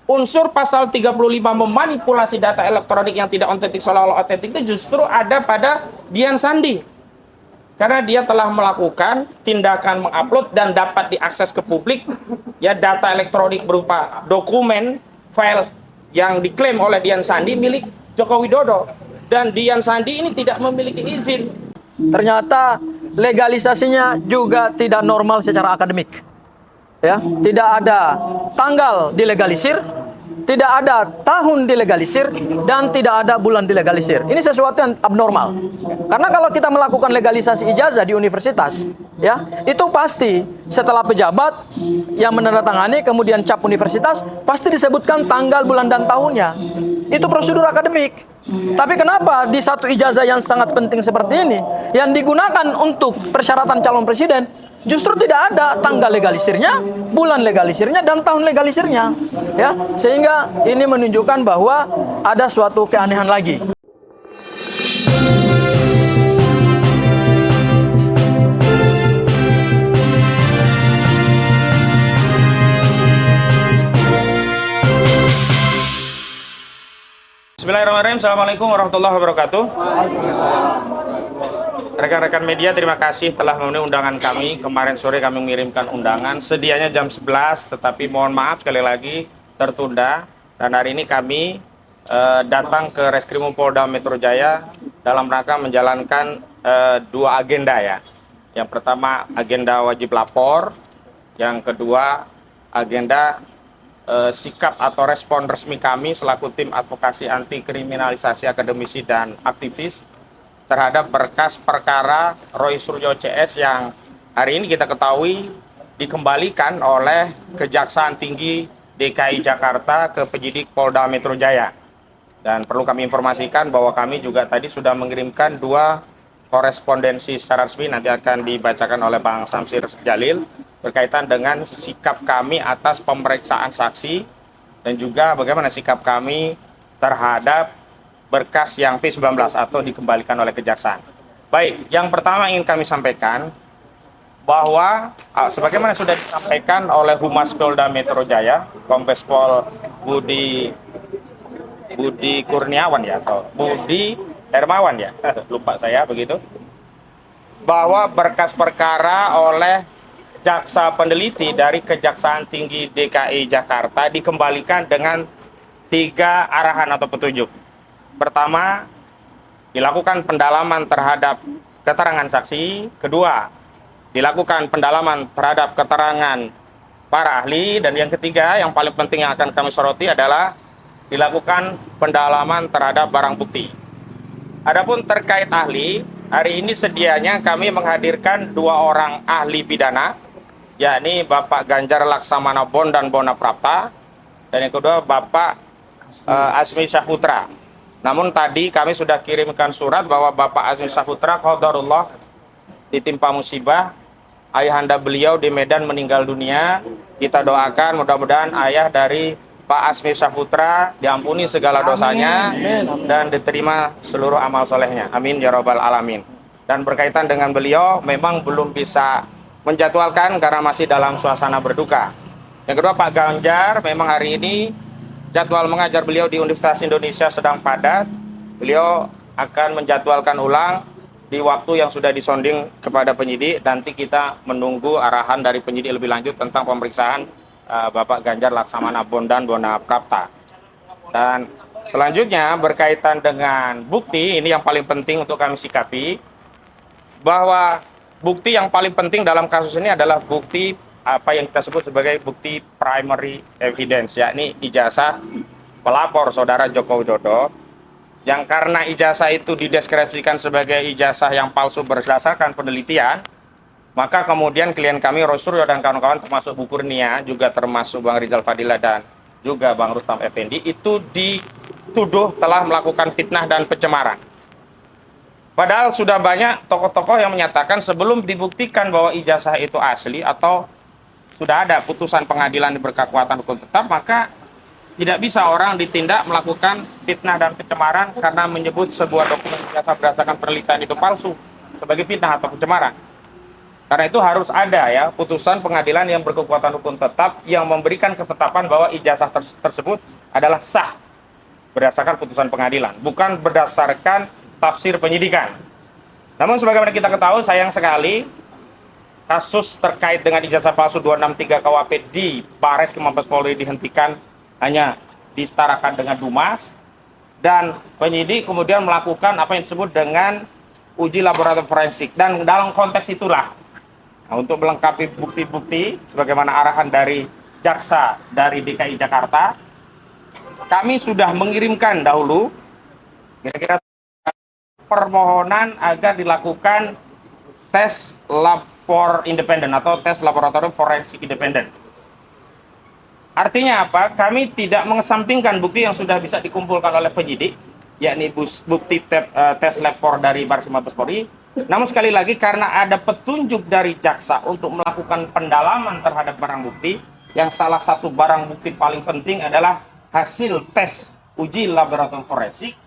unsur pasal 35 memanipulasi data elektronik yang tidak otentik seolah-olah otentik itu justru ada pada Dian Sandi. Karena dia telah melakukan tindakan mengupload dan dapat diakses ke publik ya data elektronik berupa dokumen, file yang diklaim oleh Dian Sandi milik Joko Widodo. Dan Dian Sandi ini tidak memiliki izin. Ternyata legalisasinya juga tidak normal secara akademik. Ya, tidak ada tanggal dilegalisir, tidak ada tahun dilegalisir, dan tidak ada bulan dilegalisir. Ini sesuatu yang abnormal. Karena kalau kita melakukan legalisasi ijazah di universitas, ya, itu pasti setelah pejabat yang menandatangani kemudian cap universitas pasti disebutkan tanggal, bulan, dan tahunnya. Itu prosedur akademik. Tapi kenapa di satu ijazah yang sangat penting seperti ini, yang digunakan untuk persyaratan calon presiden, justru tidak ada tanggal legalisirnya, bulan legalisirnya, dan tahun legalisirnya, ya, sehingga ini menunjukkan bahwa ada suatu keanehan lagi. Bismillahirrahmanirrahim. Assalamualaikum warahmatullahi wabarakatuh. Rekan-rekan media, terima kasih telah memenuhi undangan kami. Kemarin sore kami mengirimkan undangan, sedianya jam 11, tetapi mohon maaf sekali lagi tertunda. Dan hari ini kami datang ke Reskrimum Polda Metro Jaya dalam rangka menjalankan dua agenda ya. Yang pertama agenda wajib lapor, yang kedua agenda sikap atau respon resmi kami selaku tim advokasi anti kriminalisasi akademisi dan aktivis terhadap berkas perkara Roy Suryo CS yang hari ini kita ketahui dikembalikan oleh Kejaksaan Tinggi DKI Jakarta ke penyidik Polda Metro Jaya. Dan perlu kami informasikan bahwa kami juga tadi sudah mengirimkan dua korespondensi secara resmi, nanti akan dibacakan oleh Bang Samsir Jalil, berkaitan dengan sikap kami atas pemeriksaan saksi dan juga bagaimana sikap kami terhadap berkas yang P19 atau dikembalikan oleh Kejaksaan. Baik, yang pertama ingin kami sampaikan bahwa sebagaimana sudah disampaikan oleh Humas Polda Metro Jaya, Kombes Pol Budi Kurniawan ya, atau Budi Hermawan ya, lupa saya begitu, bahwa berkas perkara oleh jaksa peneliti dari Kejaksaan Tinggi DKI Jakarta dikembalikan dengan 3 arahan atau petunjuk. Pertama, dilakukan pendalaman terhadap keterangan saksi. Kedua, dilakukan pendalaman terhadap keterangan para ahli. Dan yang ketiga, yang paling penting yang akan kami soroti adalah dilakukan pendalaman terhadap barang bukti. Adapun terkait ahli, hari ini sedianya kami menghadirkan 2 orang ahli pidana, yakni Bapak Ganjar Laksamana Bondan Bonaprapta, dan yang kedua Bapak Azmi Syahputra. Namun tadi kami sudah kirimkan surat bahwa Bapak Azmi Syahputra qadarullah ditimpa musibah, ayahanda beliau di Medan meninggal dunia. Kita doakan mudah-mudahan ayah dari Pak Azmi Syahputra diampuni segala dosanya dan diterima seluruh amal solehnya. Amin ya robbal alamin. Dan berkaitan dengan beliau memang belum bisa menjadwalkan karena masih dalam suasana berduka. Yang kedua, Pak Ganjar memang hari ini jadwal mengajar beliau di Universitas Indonesia sedang padat. Beliau akan menjadwalkan ulang di waktu yang sudah disonding kepada penyidik. Nanti kita menunggu arahan dari penyidik lebih lanjut tentang pemeriksaan Bapak Ganjar Laksamana Bondan Bonaprapta. Dan selanjutnya berkaitan dengan bukti, ini yang paling penting untuk kami sikapi, bahwa bukti yang paling penting dalam kasus ini adalah bukti apa yang kita sebut sebagai bukti primary evidence, yakni ijazah pelapor saudara Joko Widodo, yang karena ijazah itu dideskripsikan sebagai ijazah yang palsu berdasarkan penelitian, maka kemudian klien kami Roy Suryo dan kawan-kawan termasuk Bu Kurnia, juga termasuk Bang Rizal Fadila dan juga Bang Rustam Effendi, itu dituduh telah melakukan fitnah dan pencemaran. Padahal sudah banyak tokoh-tokoh yang menyatakan sebelum dibuktikan bahwa ijazah itu asli atau sudah ada putusan pengadilan berkekuatan hukum tetap, maka tidak bisa orang ditindak melakukan fitnah dan pencemaran karena menyebut sebuah dokumen ijazah berdasarkan penelitian itu palsu sebagai fitnah atau pencemaran. Karena itu harus ada ya putusan pengadilan yang berkekuatan hukum tetap yang memberikan ketetapan bahwa ijazah tersebut adalah sah berdasarkan putusan pengadilan, bukan berdasarkan tafsir penyidikan. Namun sebagaimana kita ketahui, sayang sekali kasus terkait dengan ijazah palsu 263 KUHP di Barreskrim Mabes Polri dihentikan, hanya disetarakan dengan Dumas, dan penyidik kemudian melakukan apa yang disebut dengan uji laboratorium forensik. Dan dalam konteks itulah, nah, untuk melengkapi bukti-bukti sebagaimana arahan dari jaksa dari DKI Jakarta, kami sudah mengirimkan dahulu kira-kira permohonan agar dilakukan tes lab for independen atau tes laboratorium forensik independen. Artinya apa? Kami tidak mengesampingkan bukti yang sudah bisa dikumpulkan oleh penyidik, yakni bukti tes lab for dari Barreskrim Mabes Polri. Namun sekali lagi, karena ada petunjuk dari jaksa untuk melakukan pendalaman terhadap barang bukti, yang salah satu barang bukti paling penting adalah hasil tes uji laboratorium forensik,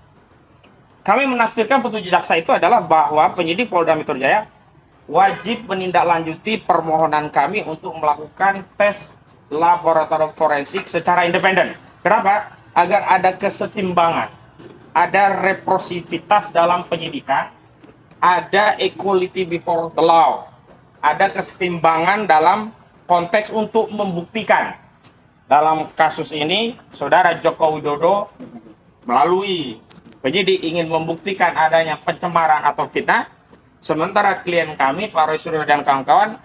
kami menafsirkan petunjuk jaksa itu adalah bahwa penyidik Polda Metro Jaya wajib menindaklanjuti permohonan kami untuk melakukan tes laboratorium forensik secara independen. Kenapa? Agar ada kesetimbangan, ada reprosivitas dalam penyidikan, ada equality before the law, ada kesetimbangan dalam konteks untuk membuktikan. Dalam kasus ini, Saudara Joko Widodo melalui penyidik ingin membuktikan adanya pencemaran atau fitnah, sementara klien kami, Pak Roy Suryo dan kawan-kawan,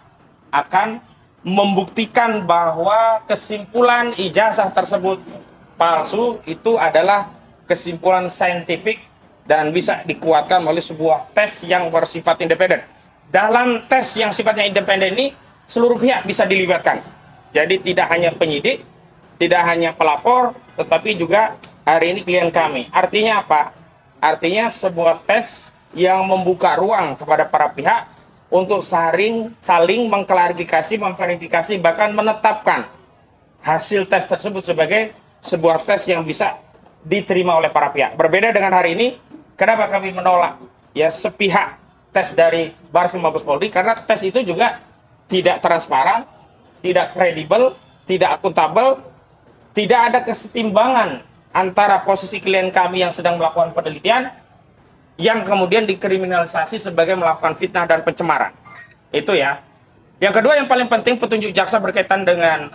akan membuktikan bahwa kesimpulan ijazah tersebut palsu itu adalah kesimpulan saintifik dan bisa dikuatkan oleh sebuah tes yang bersifat independen. Dalam tes yang sifatnya independen ini, seluruh pihak bisa dilibatkan. Jadi tidak hanya penyidik, tidak hanya pelapor, tetapi juga hari ini klien kami. Artinya apa? Artinya sebuah tes yang membuka ruang kepada para pihak untuk saling mengklarifikasi, memverifikasi, bahkan menetapkan hasil tes tersebut sebagai sebuah tes yang bisa diterima oleh para pihak. Berbeda dengan hari ini, kenapa kami menolak ya sepihak tes dari Barreskrim Mabes Polri? Karena tes itu juga tidak transparan, tidak kredibel, tidak akuntabel, tidak ada kesetimbangan antara posisi klien kami yang sedang melakukan penelitian yang kemudian dikriminalisasi sebagai melakukan fitnah dan pencemaran. Itu ya. Yang kedua yang paling penting petunjuk jaksa berkaitan dengan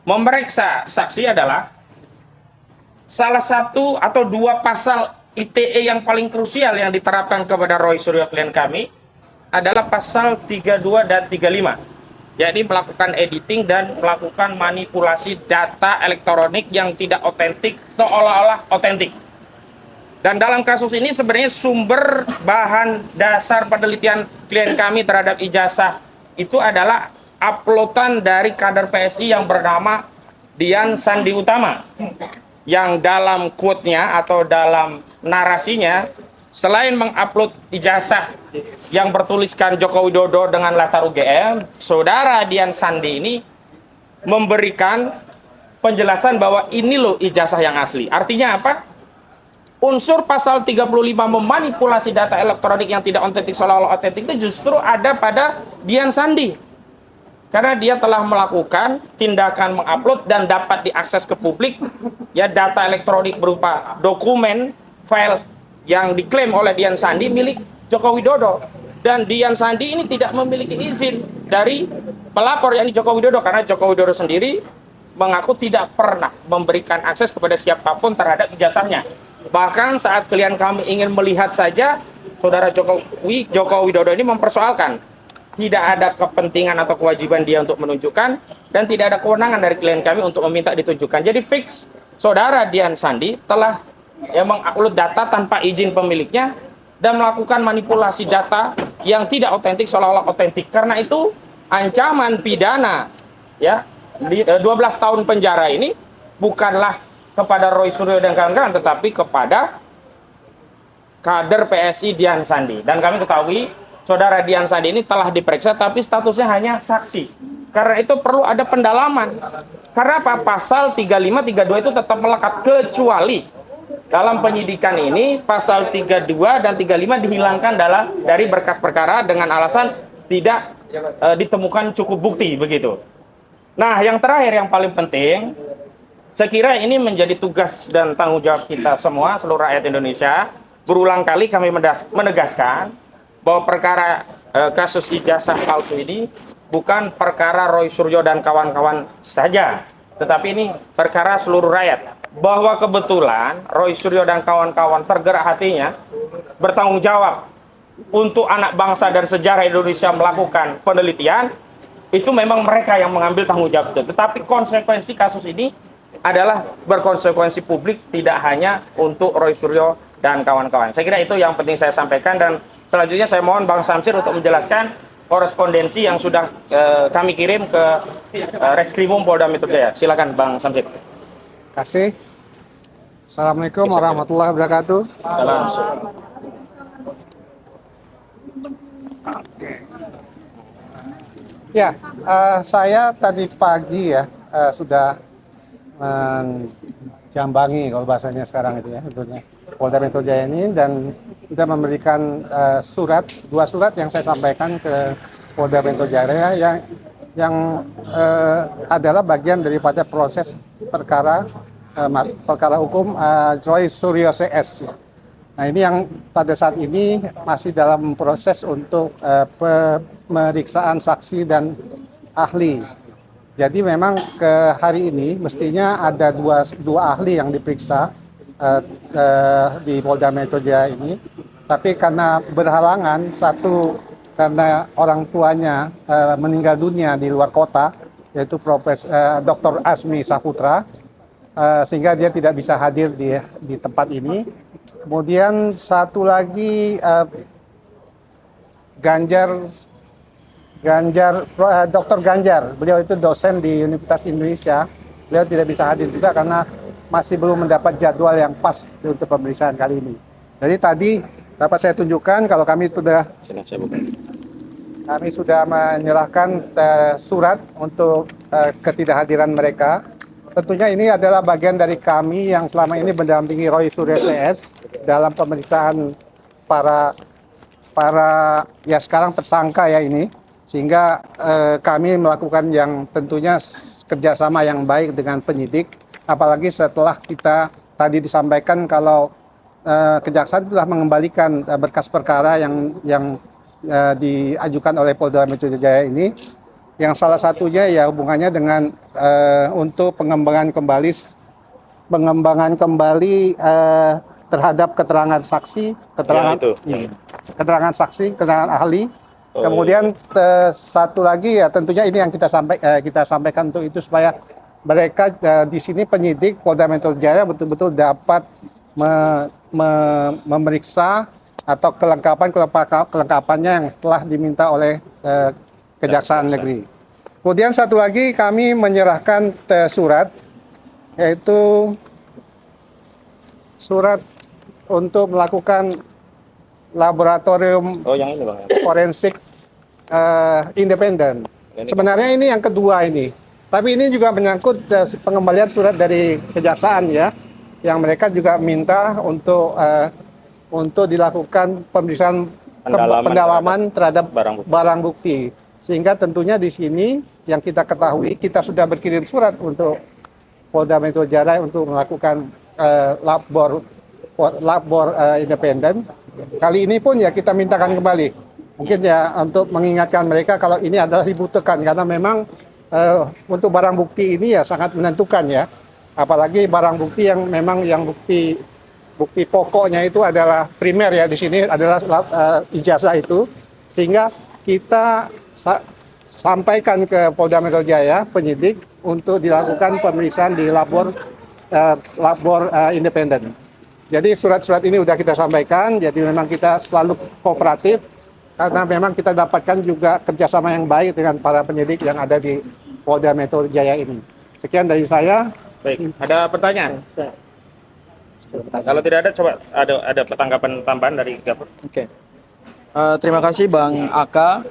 memeriksa saksi adalah salah satu atau dua pasal ITE yang paling krusial yang diterapkan kepada Roy Suryo klien kami adalah pasal 32 dan 35. Yakni melakukan editing dan melakukan manipulasi data elektronik yang tidak otentik seolah-olah otentik. Dan dalam kasus ini sebenarnya sumber bahan dasar penelitian klien kami terhadap ijazah itu adalah uploadan dari kader PSI yang bernama Dian Sandi Utama. Yang dalam quote-nya atau dalam narasinya, selain mengupload ijazah yang bertuliskan Joko Widodo dengan latar UGM, Saudara Dian Sandi ini memberikan penjelasan bahwa ini loh ijazah yang asli. Artinya apa? Unsur pasal 35 memanipulasi data elektronik yang tidak otentik seolah-olah otentik itu justru ada pada Dian Sandi. Karena dia telah melakukan tindakan mengupload dan dapat diakses ke publik ya data elektronik berupa dokumen, file yang diklaim oleh Dian Sandi milik Joko Widodo. Dan Dian Sandi ini tidak memiliki izin dari pelapor yakni Joko Widodo karena Joko Widodo sendiri mengaku tidak pernah memberikan akses kepada siapapun terhadap ijazahnya. Bahkan saat klien kami ingin melihat saja, Saudara Joko Widodo ini mempersoalkan tidak ada kepentingan atau kewajiban dia untuk menunjukkan dan tidak ada kewenangan dari klien kami untuk meminta ditunjukkan. Jadi fix Saudara Dian Sandi telah mengupload data tanpa izin pemiliknya dan melakukan manipulasi data yang tidak otentik seolah-olah otentik. Karena itu ancaman pidana ya 12 tahun penjara ini bukanlah kepada Roy Suryo dan kawan-kawan, tetapi kepada kader PSI Dian Sandi. Dan kami ketahui Saudara Dian Sandi ini telah diperiksa tapi statusnya hanya saksi. Karena itu perlu ada pendalaman. Karena apa? Pasal 35, 32 itu tetap melekat kecuali dalam penyidikan ini pasal 32 dan 35 dihilangkan dari berkas perkara dengan alasan tidak ditemukan cukup bukti begitu. Nah, yang terakhir yang paling penting, saya kira ini menjadi tugas dan tanggung jawab kita semua, seluruh rakyat Indonesia. Berulang kali kami menegaskan bahwa perkara kasus ijazah palsu ini bukan perkara Roy Suryo dan kawan-kawan saja, tetapi ini perkara seluruh rakyat. Bahwa kebetulan Roy Suryo dan kawan-kawan tergerak hatinya bertanggung jawab untuk anak bangsa dan sejarah Indonesia melakukan penelitian, itu memang mereka yang mengambil tanggung jawab itu. Tetapi konsekuensi kasus ini adalah berkonsekuensi publik, tidak hanya untuk Roy Suryo dan kawan-kawan. Saya kira itu yang penting saya sampaikan, dan selanjutnya saya mohon Bang Samsir untuk menjelaskan korespondensi yang sudah kami kirim ke Reskrimum Polda Metro Jaya. Silakan Bang Samsir. Terima kasih. Assalamualaikum warahmatullahi wabarakatuh. Salam. Ya, saya tadi pagi ya sudah menjambangi, kalau bahasanya sekarang itu ya, tentunya Polda Metro Jaya ini, dan sudah memberikan dua surat yang saya sampaikan ke Polda Metro Jaya yang adalah bagian daripada proses perkara hukum Roy Suryo CS. Nah, ini yang pada saat ini masih dalam proses untuk pemeriksaan saksi dan ahli. Jadi memang ke hari ini mestinya ada dua ahli yang diperiksa di Polda Metro Jaya ini, tapi karena berhalangan, satu karena orang tuanya meninggal dunia di luar kota, yaitu Dr. Asmi Saputra, sehingga dia tidak bisa hadir di tempat ini. Kemudian satu lagi Dr. Ganjar, beliau itu dosen di Universitas Indonesia. Beliau tidak bisa hadir juga karena masih belum mendapat jadwal yang pas untuk pemeriksaan kali ini. Jadi tadi dapat saya tunjukkan kalau kami sudah menyerahkan surat untuk ketidakhadiran mereka. Tentunya ini adalah bagian dari kami yang selama ini mendampingi Roy Suryo CS dalam pemeriksaan para ya sekarang tersangka ya ini, sehingga kami melakukan yang tentunya kerjasama yang baik dengan penyidik, apalagi setelah kita tadi disampaikan kalau kejaksaan telah mengembalikan berkas perkara yang diajukan oleh Polda Metro Jaya ini, yang salah satunya ya hubungannya dengan untuk pengembangan kembali terhadap keterangan saksi, keterangan saksi, keterangan ahli. Kemudian satu lagi ya tentunya ini yang kita sampaikan untuk itu, supaya mereka di sini penyidik Polda Metro Jaya betul-betul dapat memeriksa atau kelengkapannya yang telah diminta oleh Kejaksaan Negeri. Kemudian satu lagi kami menyerahkan surat, yaitu surat untuk melakukan laboratorium forensik independen. Sebenarnya ini yang kedua ini, tapi ini juga menyangkut pengembalian surat dari Kejaksaan ya, yang mereka juga minta untuk dilakukan pemeriksaan pendalaman terhadap barang bukti. Sehingga tentunya di sini yang kita ketahui, kita sudah berkirim surat untuk Polda Metro Jaya untuk melakukan labor independen. Kali ini pun ya kita mintakan kembali. Mungkin ya untuk mengingatkan mereka kalau ini adalah dibutuhkan, karena memang untuk barang bukti ini ya sangat menentukan ya. Apalagi barang bukti yang memang yang bukti pokoknya itu adalah primer ya, di sini adalah ijazah itu, sehingga kita sampaikan ke Polda Metro Jaya penyidik untuk dilakukan pemeriksaan di labor independen. Jadi surat-surat ini sudah kita sampaikan, jadi memang kita selalu kooperatif karena memang kita dapatkan juga kerjasama yang baik dengan para penyidik yang ada di Polda Metro Jaya ini. Sekian dari saya. Baik, ada pertanyaan? Kalau tidak ada, coba ada tanggapan tambahan dari Gafur. Oke. Terima kasih Bang Aka,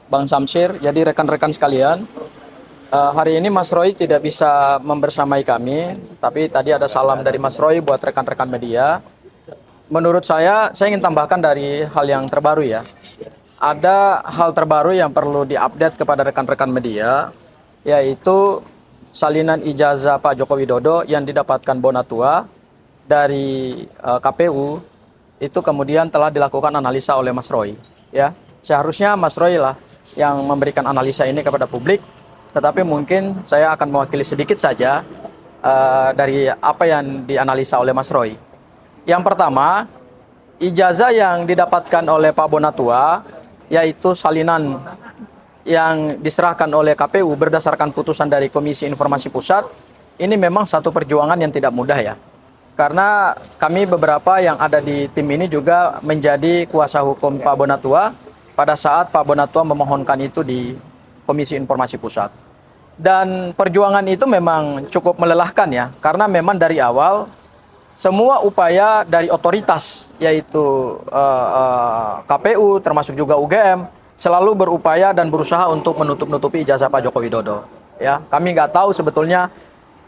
Bang Samsir. Jadi rekan-rekan sekalian, hari ini Mas Roy tidak bisa membersamai kami, tapi tadi ada salam dari Mas Roy buat rekan-rekan media. Menurut saya ingin tambahkan dari hal yang terbaru ya. ada hal terbaru yang perlu diupdate kepada rekan-rekan media, yaitu salinan ijazah Pak Joko Widodo yang didapatkan Bonatua dari KPU itu kemudian telah dilakukan analisa oleh Mas Roy. Ya, seharusnya Mas Roy lah yang memberikan analisa ini kepada publik, tetapi mungkin saya akan mewakili sedikit saja dari apa yang dianalisa oleh Mas Roy. Yang pertama, ijazah yang didapatkan oleh Pak Bonatua, yaitu salinan yang diserahkan oleh KPU berdasarkan putusan dari Komisi Informasi Pusat, ini memang satu perjuangan yang tidak mudah ya. Karena kami beberapa yang ada di tim ini juga menjadi kuasa hukum Pak Bonatua pada saat Pak Bonatua memohonkan itu di Komisi Informasi Pusat. Dan perjuangan itu memang cukup melelahkan ya, karena memang dari awal semua upaya dari otoritas, yaitu KPU termasuk juga UGM, selalu berupaya dan berusaha untuk menutup-nutupi ijazah Pak Joko Widodo. Ya, kami nggak tahu sebetulnya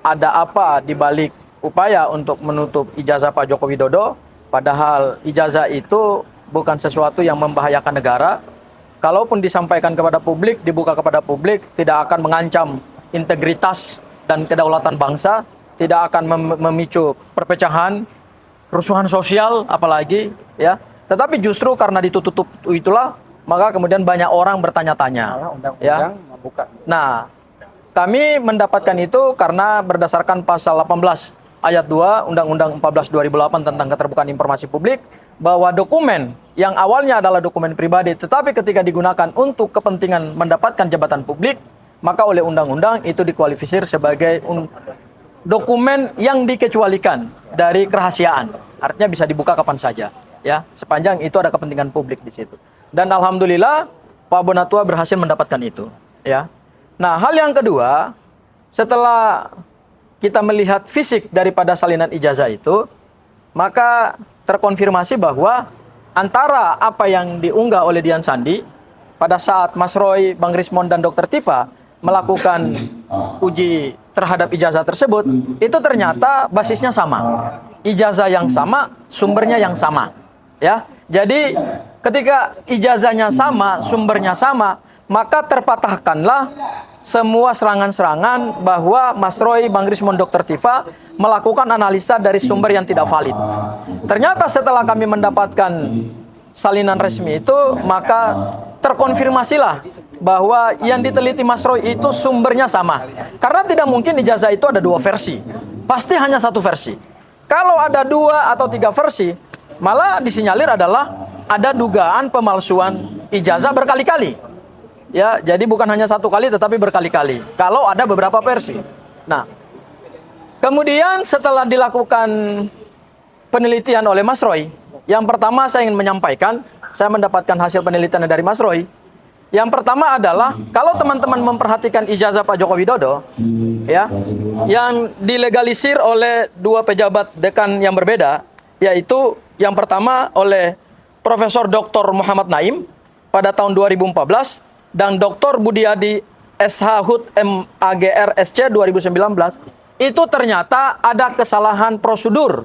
ada apa di balik upaya untuk menutup ijazah Pak Joko Widodo, padahal ijazah itu bukan sesuatu yang membahayakan negara. Kalaupun disampaikan kepada publik, dibuka kepada publik, tidak akan mengancam integritas dan kedaulatan bangsa, tidak akan memicu perpecahan, kerusuhan sosial apalagi, ya. Tetapi justru karena ditutup itulah, maka kemudian banyak orang bertanya-tanya. Ya. Nah, kami mendapatkan itu karena berdasarkan pasal 18 ayat 2 Undang-Undang 14 2008 tentang keterbukaan informasi publik, bahwa dokumen yang awalnya adalah dokumen pribadi tetapi ketika digunakan untuk kepentingan mendapatkan jabatan publik, maka oleh undang-undang itu dikualifikasi sebagai dokumen yang dikecualikan dari kerahasiaan. Artinya bisa dibuka kapan saja, ya, sepanjang itu ada kepentingan publik di situ. Dan alhamdulillah Pak Bonatua berhasil mendapatkan itu, ya. Nah, hal yang kedua, setelah kita melihat fisik daripada salinan ijazah itu, maka terkonfirmasi bahwa antara apa yang diunggah oleh Dian Sandi pada saat Mas Roy, Bang Rismon, dan Dr. Tifa melakukan uji terhadap ijazah tersebut, itu ternyata basisnya sama. Ijazah yang sama, sumbernya yang sama, ya. Jadi ketika ijazahnya sama, sumbernya sama, maka terpatahkanlah semua serangan-serangan bahwa Mas Roy, Bang Rismon, Dr. Tifa melakukan analisa dari sumber yang tidak valid. Ternyata setelah kami mendapatkan salinan resmi itu, maka terkonfirmasilah bahwa yang diteliti Mas Roy itu sumbernya sama. Karena tidak mungkin ijazah itu ada dua versi. Pasti hanya satu versi. Kalau ada dua atau tiga versi, malah disinyalir adalah ada dugaan pemalsuan ijazah berkali-kali. Ya, jadi bukan hanya satu kali tetapi berkali-kali. Kalau ada beberapa versi. Nah, kemudian setelah dilakukan penelitian oleh Mas Roy, yang pertama saya ingin menyampaikan, saya mendapatkan hasil penelitian dari Mas Roy. Yang pertama adalah kalau teman-teman memperhatikan ijazah Pak Joko Widodo, ya, yang dilegalisir oleh dua pejabat dekan yang berbeda, yaitu yang pertama oleh Profesor Dr. Muhammad Naim pada tahun 2014 dan Dr. Budiadi SH Hud MAGR SC 2019, itu ternyata ada kesalahan prosedur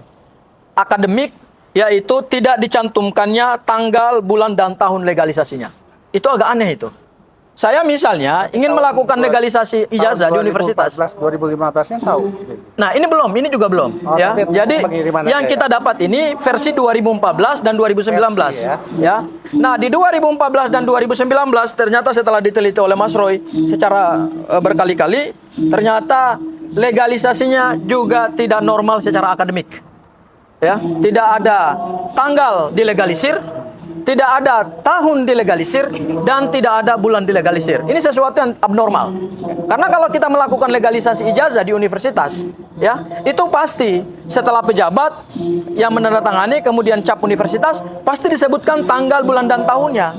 akademik, yaitu tidak dicantumkannya tanggal, bulan, dan tahun legalisasinya. Itu agak aneh itu. Saya misalnya ingin melakukan legalisasi ijazah di universitas. 2015-nya tahu. Nah, ini belum, ini juga belum. Ya. Jadi yang kita dapat ini versi 2014 dan 2019. Ya. Nah, di 2014 dan 2019 ternyata setelah diteliti oleh Mas Roy secara berkali-kali, ternyata legalisasinya juga tidak normal secara akademik. Ya, tidak ada tanggal dilegalisir, tidak ada tahun dilegalisir, dan tidak ada bulan dilegalisir. Ini sesuatu yang abnormal. Karena kalau kita melakukan legalisasi ijazah di universitas, ya, itu pasti setelah pejabat yang menandatangani kemudian cap universitas, pasti disebutkan tanggal, bulan, dan tahunnya.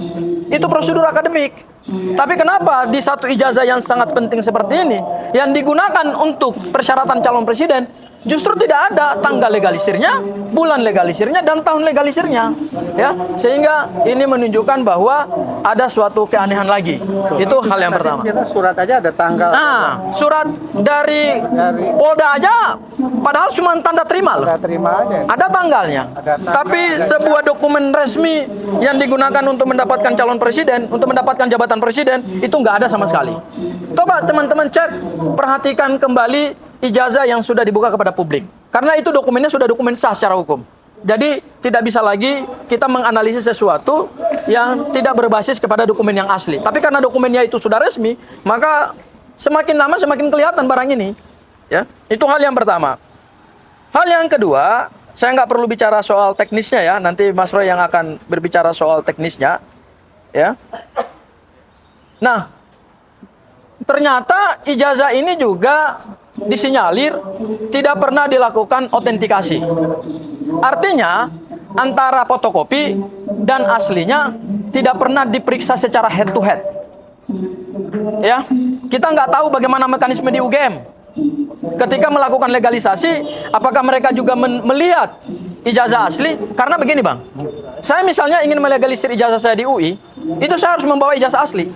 Itu prosedur akademik. Tapi kenapa di satu ijazah yang sangat penting seperti ini, yang digunakan untuk persyaratan calon presiden, justru tidak ada tanggal legalisirnya, bulan legalisirnya, dan tahun legalisirnya, ya, sehingga maka ini menunjukkan bahwa ada suatu keanehan lagi. Itu hal yang pertama. Kita surat aja ada tanggal. Nah, surat dari Polda aja, padahal cuma tanda terima loh. Kita terima aja. Ada tanggalnya. Tapi sebuah dokumen resmi yang digunakan untuk mendapatkan calon presiden, untuk mendapatkan jabatan presiden, itu nggak ada sama sekali. Coba teman-teman cek, perhatikan kembali ijazah yang sudah dibuka kepada publik. Karena itu dokumennya sudah dokumen sah secara hukum. Jadi tidak bisa lagi kita menganalisis sesuatu yang tidak berbasis kepada dokumen yang asli. Tapi karena dokumennya itu sudah resmi, maka semakin lama semakin kelihatan barang ini. Ya, itu hal yang pertama. Hal yang kedua, saya nggak perlu bicara soal teknisnya ya. Nanti Mas Roy yang akan berbicara soal teknisnya. Ya. Nah, ternyata ijazah ini juga disinyalir tidak pernah dilakukan autentikasi. Artinya antara fotokopi dan aslinya tidak pernah diperiksa secara head to head. Ya, kita nggak tahu bagaimana mekanisme di UGM. Ketika melakukan legalisasi, apakah mereka juga melihat ijazah asli? Karena begini bang, saya misalnya ingin melegalisir ijazah saya di UI, itu saya harus membawa ijazah asli.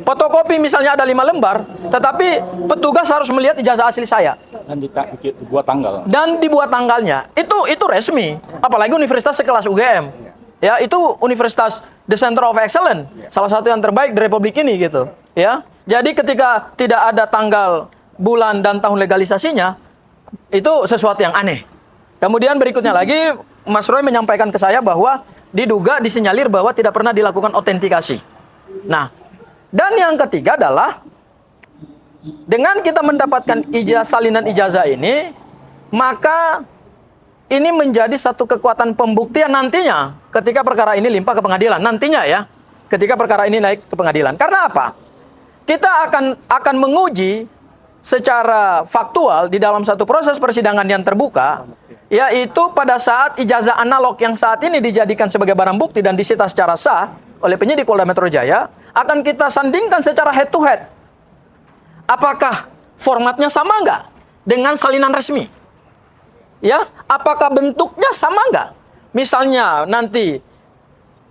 Fotokopi misalnya ada 5 lembar, tetapi petugas harus melihat ijazah asli saya. Dan dibuat tanggal. Dan dibuat tanggalnya. Itu resmi. Apalagi universitas sekelas UGM. Ya, itu Universitas The Center of Excellence, salah satu yang terbaik di Republik ini gitu. Ya, jadi ketika tidak ada tanggal, bulan dan tahun legalisasinya, itu sesuatu yang aneh. Kemudian berikutnya lagi, Mas Roy menyampaikan ke saya bahwa diduga disinyalir bahwa tidak pernah dilakukan autentikasi. Nah, dan yang ketiga adalah dengan kita mendapatkan salinan ijazah ini, maka ini menjadi satu kekuatan pembuktian nantinya ketika perkara ini limpah ke pengadilan. Nantinya ya, ketika perkara ini naik ke pengadilan. Karena apa? Kita akan menguji secara faktual di dalam satu proses persidangan yang terbuka, yaitu pada saat ijazah analog yang saat ini dijadikan sebagai barang bukti dan disita secara sah oleh penyidik Polda Metro Jaya, akan kita sandingkan secara head to head. Apakah formatnya sama nggak dengan salinan resmi? Ya, apakah bentuknya sama nggak? Misalnya nanti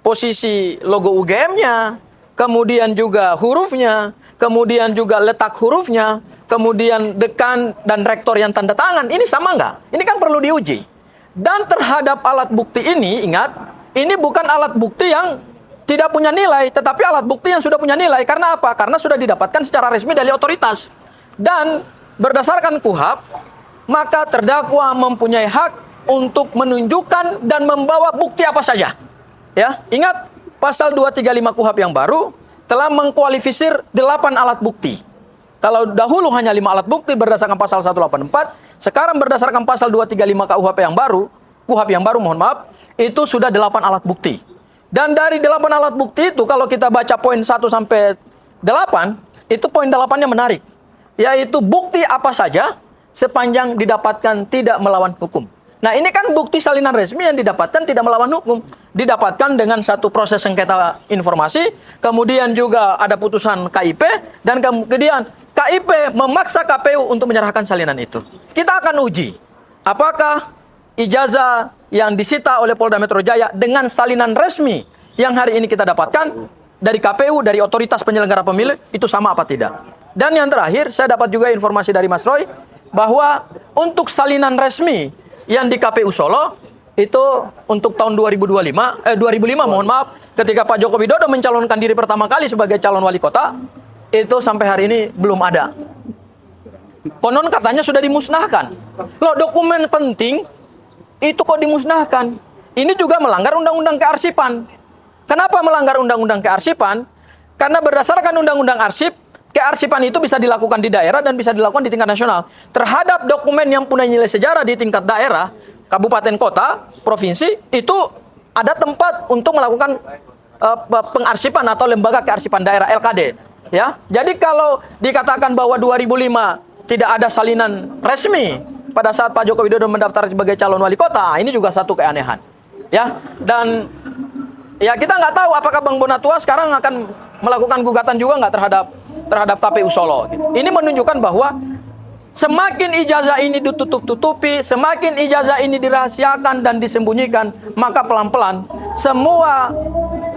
posisi logo UGM-nya, kemudian juga hurufnya, kemudian juga letak hurufnya, kemudian dekan dan rektor yang tanda tangan, ini sama nggak? Ini kan perlu diuji. Dan terhadap alat bukti ini, ingat, ini bukan alat bukti yang tidak punya nilai, tetapi alat bukti yang sudah punya nilai. Karena apa? Karena sudah didapatkan secara resmi dari otoritas. Dan berdasarkan KUHP, maka terdakwa mempunyai hak untuk menunjukkan dan membawa bukti apa saja. Ya, ingat, pasal 235 KUHP yang baru telah mengkualifisir 8 alat bukti. Kalau dahulu hanya 5 alat bukti berdasarkan pasal 184, sekarang berdasarkan pasal 235 KUHP yang baru, mohon maaf, itu sudah 8 alat bukti. Dan dari 8 alat bukti itu, kalau kita baca poin 1 sampai 8, itu poin 8-nya menarik. Yaitu bukti apa saja sepanjang didapatkan tidak melawan hukum. Nah, ini kan bukti salinan resmi yang didapatkan tidak melawan hukum. Didapatkan dengan satu proses sengketa informasi, kemudian juga ada putusan KIP, dan kemudian KIP memaksa KPU untuk menyerahkan salinan itu. Kita akan uji apakah ijazah yang disita oleh Polda Metro Jaya dengan salinan resmi yang hari ini kita dapatkan dari KPU, dari otoritas penyelenggara pemilu, itu sama apa tidak. Dan yang terakhir, saya dapat juga informasi dari Mas Roy, bahwa untuk salinan resmi yang di KPU Solo, itu untuk tahun 2005, mohon maaf, ketika Pak Joko Widodo mencalonkan diri pertama kali sebagai calon wali kota, itu sampai hari ini belum ada. Konon katanya sudah dimusnahkan. Loh, dokumen penting itu kok dimusnahkan? Ini juga melanggar undang-undang kearsipan. Kenapa melanggar undang-undang kearsipan? Karena berdasarkan undang-undang arsip, kearsipan itu bisa dilakukan di daerah dan bisa dilakukan di tingkat nasional. Terhadap dokumen yang punya nilai sejarah di tingkat daerah, kabupaten, kota, provinsi, itu ada tempat untuk melakukan pengarsipan atau lembaga kearsipan daerah, LKD. Ya, jadi kalau dikatakan bahwa 2005 tidak ada salinan resmi pada saat Pak Joko Widodo mendaftar sebagai calon wali kota, ini juga satu keanehan. Ya, dan ya kita nggak tahu apakah Bang Bonatua sekarang akan melakukan gugatan juga nggak terhadap KPU Solo. Ini menunjukkan bahwa Semakin ijazah ini ditutup-tutupi, semakin ijazah ini dirahasiakan dan disembunyikan, maka pelan-pelan semua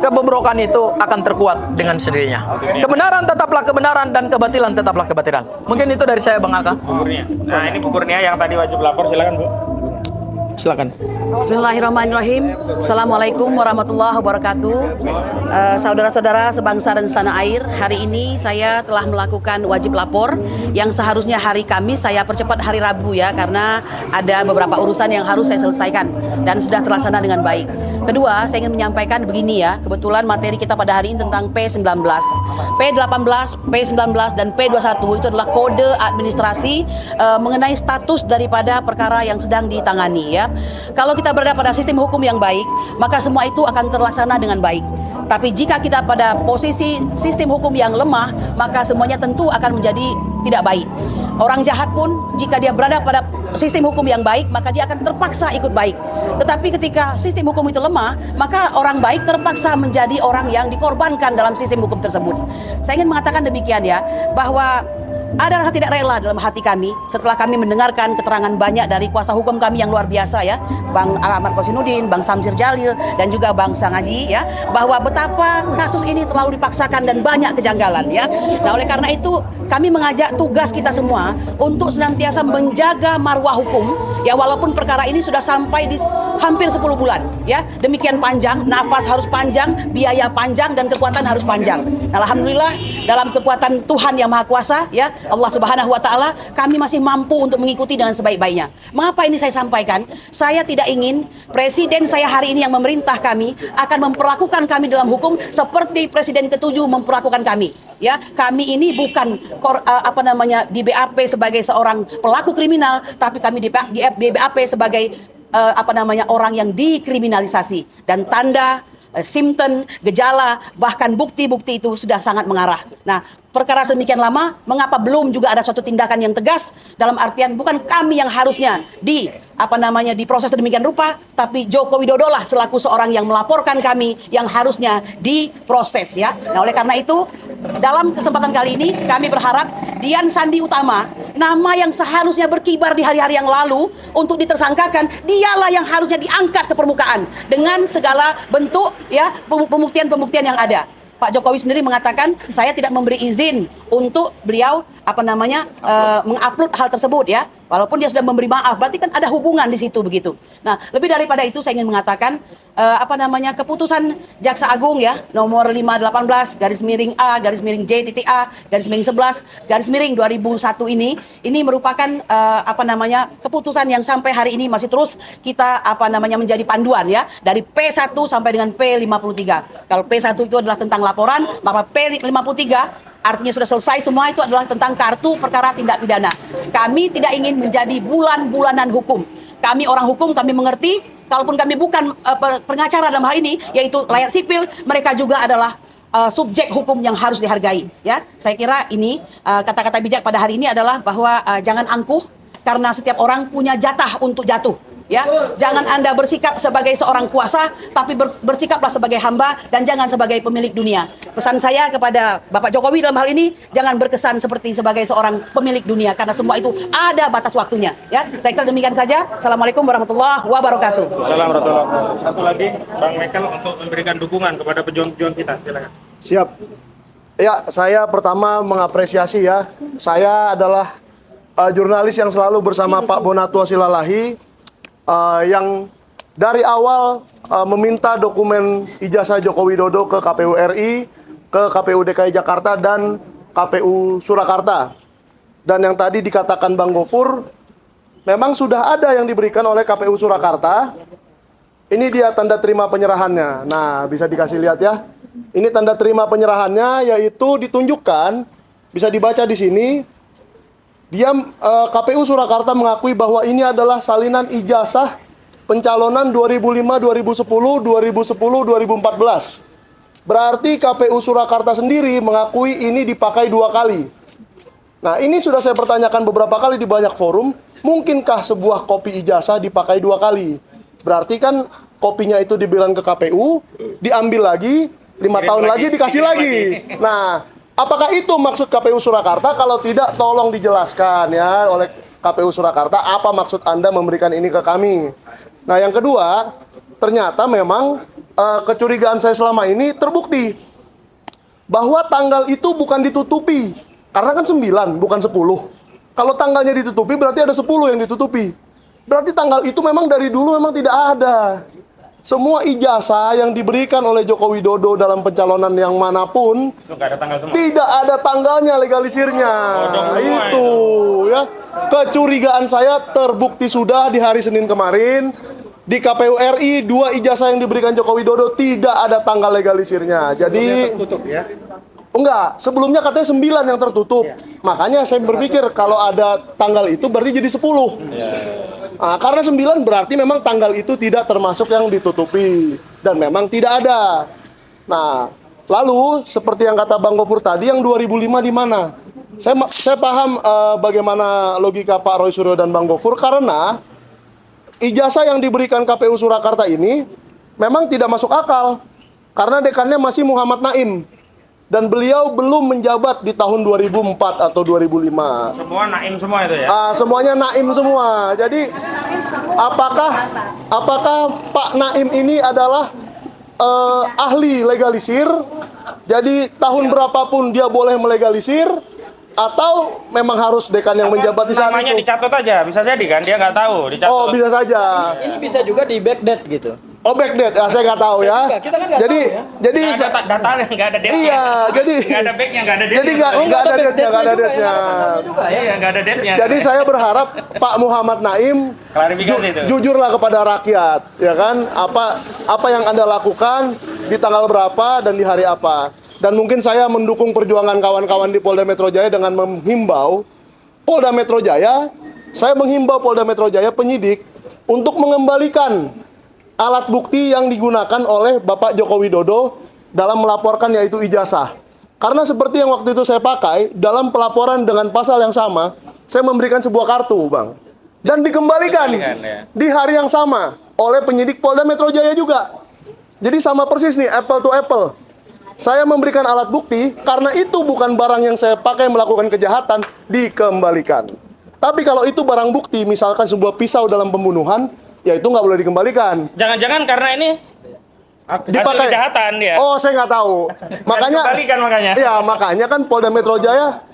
kebobrokan itu akan terkuat dengan sendirinya. Kebenaran tetaplah kebenaran dan kebatilan tetaplah kebatilan. Mungkin itu dari saya, Bang Aka. Bu Kurnia. Nah, ini Bu Kurnia yang tadi wajib lapor, silakan Bu. Silakan. Bismillahirrahmanirrahim. Assalamualaikum warahmatullahi wabarakatuh. Saudara-saudara sebangsa dan setanah air, hari ini saya telah melakukan wajib lapor yang seharusnya hari Kamis, saya percepat hari Rabu ya, karena ada beberapa urusan yang harus saya selesaikan dan sudah terlaksana dengan baik. Kedua, saya ingin menyampaikan begini ya, kebetulan materi kita pada hari ini tentang P19. P18, P19, dan P21 itu adalah kode administrasi mengenai status daripada perkara yang sedang ditangani ya. Kalau kita berada pada sistem hukum yang baik, maka semua itu akan terlaksana dengan baik. Tapi jika kita pada posisi sistem hukum yang lemah, maka semuanya tentu akan menjadi tidak baik. Orang jahat pun jika dia berada pada sistem hukum yang baik, maka dia akan terpaksa ikut baik. Tetapi ketika sistem hukum itu lemah, maka orang baik terpaksa menjadi orang yang dikorbankan dalam sistem hukum tersebut. Saya ingin mengatakan demikian ya, bahwa ada rasa tidak rela dalam hati kami setelah kami mendengarkan keterangan banyak dari kuasa hukum kami yang luar biasa ya, Bang Ahmad Kosinudin, Bang Samsir Jalil, dan juga Bang Sangaji ya, bahwa betapa kasus ini terlalu dipaksakan dan banyak kejanggalan ya. Nah, oleh karena itu kami mengajak tugas kita semua untuk senantiasa menjaga marwah hukum ya, walaupun perkara ini sudah sampai di hampir 10 bulan ya. Demikian panjang, nafas harus panjang, biaya panjang, dan kekuatan harus panjang. Nah, alhamdulillah dalam kekuatan Tuhan yang Maha Kuasa ya, Allah Subhanahu wa taala, kami masih mampu untuk mengikuti dengan sebaik-baiknya. Mengapa ini saya sampaikan? Saya tidak ingin presiden saya hari ini yang memerintah kami akan memperlakukan kami dalam hukum seperti presiden ke-7 memperlakukan kami. Ya, kami ini bukan di BAP sebagai seorang pelaku kriminal, tapi kami di BAP sebagai orang yang dikriminalisasi, dan tanda simptom, gejala, bahkan bukti-bukti itu sudah sangat mengarah. Nah, perkara sedemikian lama, mengapa belum juga ada suatu tindakan yang tegas? Dalam artian bukan kami yang harusnya diproses sedemikian rupa, tapi Joko Widodo lah selaku seorang yang melaporkan kami yang harusnya diproses ya. Nah, oleh karena itu dalam kesempatan kali ini kami berharap Dian Sandi Utama, nama yang seharusnya berkibar di hari-hari yang lalu untuk ditersangkakan, dialah yang harusnya diangkat ke permukaan dengan segala bentuk ya pembuktian-pembuktian yang ada. Pak Jokowi sendiri mengatakan saya tidak memberi izin untuk beliau mengupload hal tersebut ya. Walaupun dia sudah memberi maaf, berarti kan ada hubungan di situ begitu. Nah, lebih daripada itu saya ingin mengatakan keputusan Jaksa Agung ya nomor 518/J.A/11/2001 ini merupakan keputusan yang sampai hari ini masih terus kita menjadi panduan ya, dari P1 sampai dengan P53. Kalau P1 itu adalah tentang laporan, maka P53 artinya sudah selesai semua, itu adalah tentang kartu perkara tindak pidana. Kami tidak ingin menjadi bulan-bulanan hukum. Kami orang hukum, kami mengerti, kalaupun kami bukan pengacara dalam hal ini, yaitu rakyat sipil, mereka juga adalah subjek hukum yang harus dihargai. Ya, saya kira ini kata-kata bijak pada hari ini adalah bahwa jangan angkuh, karena setiap orang punya jatah untuk jatuh. Ya, jangan Anda bersikap sebagai seorang kuasa, tapi bersikaplah sebagai hamba dan jangan sebagai pemilik dunia. Pesan saya kepada Bapak Jokowi dalam hal ini, jangan berkesan seperti sebagai seorang pemilik dunia, karena semua itu ada batas waktunya. Ya, saya kira demikian saja. Assalamualaikum warahmatullahi wabarakatuh. Assalamualaikum warahmatullahi wabarakatuh. Satu lagi, Bang Michael untuk memberikan dukungan kepada pejuang-pejuang kita. Silakan. Siap. Ya, saya pertama mengapresiasi ya. Saya adalah jurnalis yang selalu bersama Pak Bonatua Silalahi, yang dari awal meminta dokumen ijazah Joko Widodo ke KPU RI, ke KPU DKI Jakarta, dan KPU Surakarta. Dan yang tadi dikatakan Bang Gofur, memang sudah ada yang diberikan oleh KPU Surakarta. Ini dia tanda terima penyerahannya. Nah, bisa dikasih lihat ya. Ini tanda terima penyerahannya, yaitu ditunjukkan, bisa dibaca di sini. KPU Surakarta mengakui bahwa ini adalah salinan ijazah pencalonan 2005, 2010, 2010, 2014. Berarti KPU Surakarta sendiri mengakui ini dipakai 2 kali. Nah, ini sudah saya pertanyakan beberapa kali di banyak forum. Mungkinkah sebuah kopi ijazah dipakai 2 kali? Berarti kan kopinya itu diberikan ke KPU, diambil lagi, 5 tahun lagi dikasih lagi. Nah, Apakah itu maksud KPU Surakarta? Kalau tidak, tolong dijelaskan ya oleh KPU Surakarta apa maksud Anda memberikan ini ke kami. Nah, yang kedua, ternyata memang kecurigaan saya selama ini terbukti bahwa tanggal itu bukan ditutupi. Karena kan 9, bukan 10. Kalau tanggalnya ditutupi berarti ada 10 yang ditutupi. Berarti tanggal itu memang dari dulu memang tidak ada. Semua ijazah yang diberikan oleh Joko Widodo dalam pencalonan yang manapun Itu nggak ada tanggal semua. tidak ada tanggalnya legalisirnya. Bodong semua Itu ya. Kecurigaan saya terbukti sudah di hari Senin kemarin di KPU RI 2 ijazah yang diberikan Joko Widodo tidak ada tanggal legalisirnya. Jadi Tutup ya. enggak, sebelumnya katanya 9 yang tertutup. Makanya saya berpikir kalau ada tanggal itu berarti jadi 10. Nah, karena 9 berarti memang tanggal itu tidak termasuk yang ditutupi. Dan memang tidak ada. Nah, lalu seperti yang kata Bang Gofur tadi, yang 2005 di mana? Saya paham bagaimana logika Pak Roy Suryo dan Bang Gofur, karena ijazah yang diberikan KPU Surakarta ini memang tidak masuk akal. Karena dekannya masih Muhammad Naim. Dan beliau belum menjabat di tahun 2004 atau 2005. Semua Naim semua itu ya. Semuanya Naim semua. Jadi apakah Pak Naim ini adalah ahli legalisir? Jadi tahun berapapun dia boleh melegalisir, atau memang harus dekan yang menjabat di saat Namanya itu? dicatat aja, bisa jadi kan dia nggak tahu dicatat. Oh, bisa saja. Ini bisa juga di backdate gitu. Oh, backdate. Saya nggak tahu ya. Kita kan nggak Jadi tahu ya. jadi Nggak ada datanya, nggak ada date-nya. iya, jadi Nggak ada backnya, nggak ada date-nya. jadi nggak ada date-nya, nggak ada date-nya. Iya, nggak ada date-nya. Jadi saya berharap Pak Muhammad Naim Klarifikasi itu. jujurlah kepada rakyat, ya kan? Apa yang Anda lakukan di tanggal berapa dan di hari apa? Dan mungkin saya mendukung perjuangan kawan-kawan di Polda Metro Jaya dengan menghimbau Polda Metro Jaya, saya menghimbau Polda Metro Jaya penyidik untuk mengembalikan alat bukti yang digunakan oleh Bapak Joko Widodo dalam melaporkan, yaitu ijazah. Karena seperti yang waktu itu saya pakai, dalam pelaporan dengan pasal yang sama, saya memberikan sebuah kartu, Bang. Dan dikembalikan ya. di hari yang sama oleh penyidik Polda Metro Jaya juga. Jadi sama persis nih, apple to apple. Saya memberikan alat bukti, karena itu bukan barang yang saya pakai melakukan kejahatan, dikembalikan. Tapi kalau itu barang bukti, misalkan sebuah pisau dalam pembunuhan, ya itu nggak boleh dikembalikan. Jangan-jangan karena ini hasil Dipakai kejahatan dia. Oh, saya nggak tahu. Makanya, dikembalikan makanya. Iya, makanya kan Polda Metro Jaya,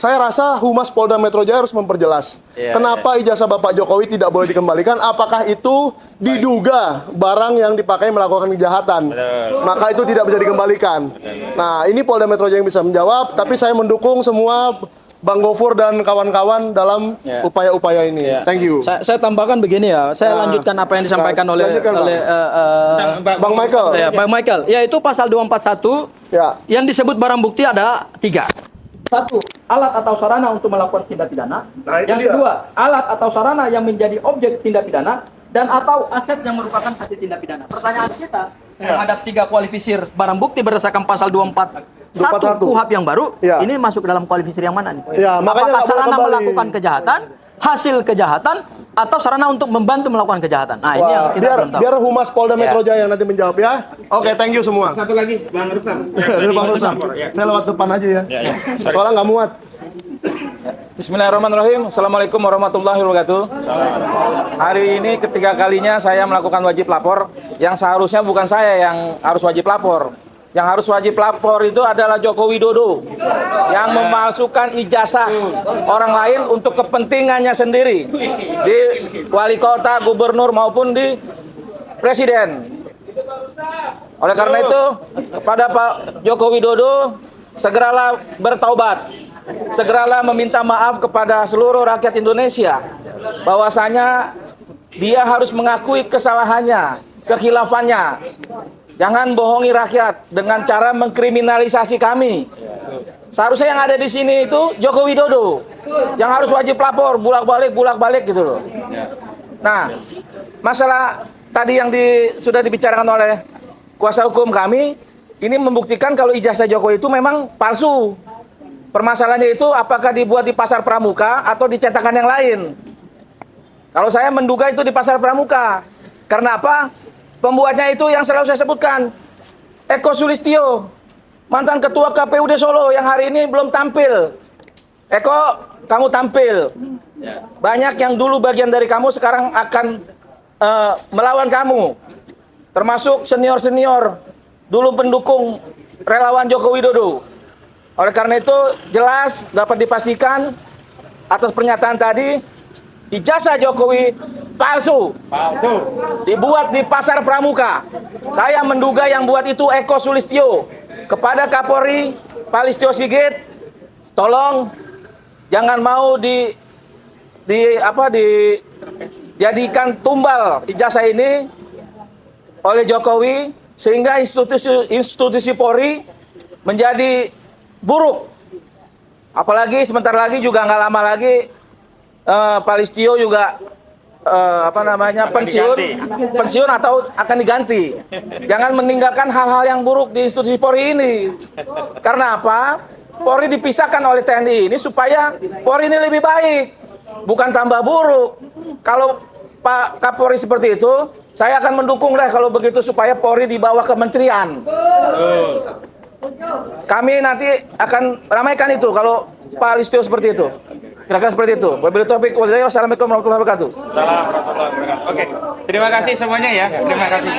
saya rasa Humas Polda Metro Jaya harus memperjelas. Iya, Kenapa ijazah Bapak Jokowi tidak boleh dikembalikan? Apakah itu diduga barang yang dipakai melakukan kejahatan? Betul. Maka itu tidak bisa dikembalikan. Nah, ini Polda Metro Jaya yang bisa menjawab. Tapi saya mendukung semua Bang Gofur dan kawan-kawan dalam Ya. upaya-upaya ini. Ya. Thank you. Saya tambahkan begini ya. Saya lanjutkan apa yang disampaikan oleh lanjutkan, Bang. Bang Michael. ya, Bang Michael. Yaitu pasal 241 Ya. yang disebut barang bukti ada 3. 1. Alat atau sarana untuk melakukan tindak pidana. Nah, itu Yang dia. kedua, alat atau sarana yang menjadi objek tindak pidana dan atau aset yang merupakan hasil tindak pidana. Pertanyaan kita terhadap 3 kualifisir barang bukti berdasarkan pasal 241 KUHP yang baru, Ya. ini masuk dalam kualifisir yang mana nih? Ya, makanya Apakah nggak boleh sarana kembali. melakukan kejahatan, hasil kejahatan, atau sarana untuk membantu melakukan kejahatan? Nah, ini yang Wah, kita belum tahu. biar Humas Polda Metro Jaya yang nanti menjawab ya. Oke, thank you semua. Satu lagi, Bang Rustam. Bang Rustam. Saya lewat depan aja ya. Soalnya nggak muat. Bismillahirrahmanirrahim. Assalamualaikum warahmatullahi wabarakatuh. Hari ini ketiga kalinya saya melakukan wajib lapor. Yang seharusnya bukan saya yang harus wajib lapor. Yang harus wajib lapor itu adalah Joko Widodo yang memalsukan ijazah orang lain untuk kepentingannya sendiri di wali kota, gubernur maupun di presiden. Oleh karena itu, kepada Pak Joko Widodo, segeralah bertaubat. Segeralah meminta maaf kepada seluruh rakyat Indonesia bahwasanya dia harus mengakui kesalahannya, kekhilafannya. Jangan bohongi rakyat dengan cara mengkriminalisasi kami. Seharusnya yang ada di sini itu Joko Widodo yang harus wajib lapor bulak-balik gitu loh. Nah, masalah tadi yang sudah dibicarakan oleh kuasa hukum kami, ini membuktikan kalau ijazah Jokowi itu memang palsu. Permasalahannya itu apakah dibuat di pasar pramuka atau di cetakan yang lain. Kalau saya menduga itu di pasar pramuka. Karena apa? Pembuatnya itu yang selalu saya sebutkan, Eko Sulistyo. mantan ketua KPUD Solo yang hari ini belum tampil. Eko, kamu tampil. Banyak yang dulu bagian dari kamu sekarang akan melawan kamu. Termasuk senior-senior dulu pendukung relawan Joko Widodo. Oleh karena itu jelas dapat dipastikan atas pernyataan tadi, ijazah Jokowi palsu. Dibuat di Pasar Pramuka. Saya menduga yang buat itu Eko Sulistyo. Kepada Kapolri Pak Listio Sigit, tolong jangan mau dijadikan tumbal ijazah ini oleh Jokowi sehingga institusi Polri menjadi buruk. Apalagi sebentar lagi juga nggak lama lagi Pak Listio juga pensiun atau akan diganti. Jangan meninggalkan hal-hal yang buruk di institusi Polri ini. Karena apa? Polri dipisahkan oleh TNI ini supaya Polri ini lebih baik, bukan tambah buruk. Kalau Pak Kapolri seperti itu, saya akan mendukung lah kalau begitu supaya Polri dibawa kementerian. Kami nanti akan ramaikan itu kalau Pak Listio seperti itu. Kira-kira seperti itu. Wabillahi taufiq wal hidayah. Wassalamualaikum warahmatullahi wabarakatuh. Salam warahmatullahi wabarakatuh. Oke, terima kasih semuanya ya. Terima kasih.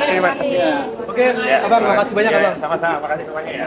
Oke, Abang, makasih banyak, Abang. Sama-sama, makasih semuanya ya.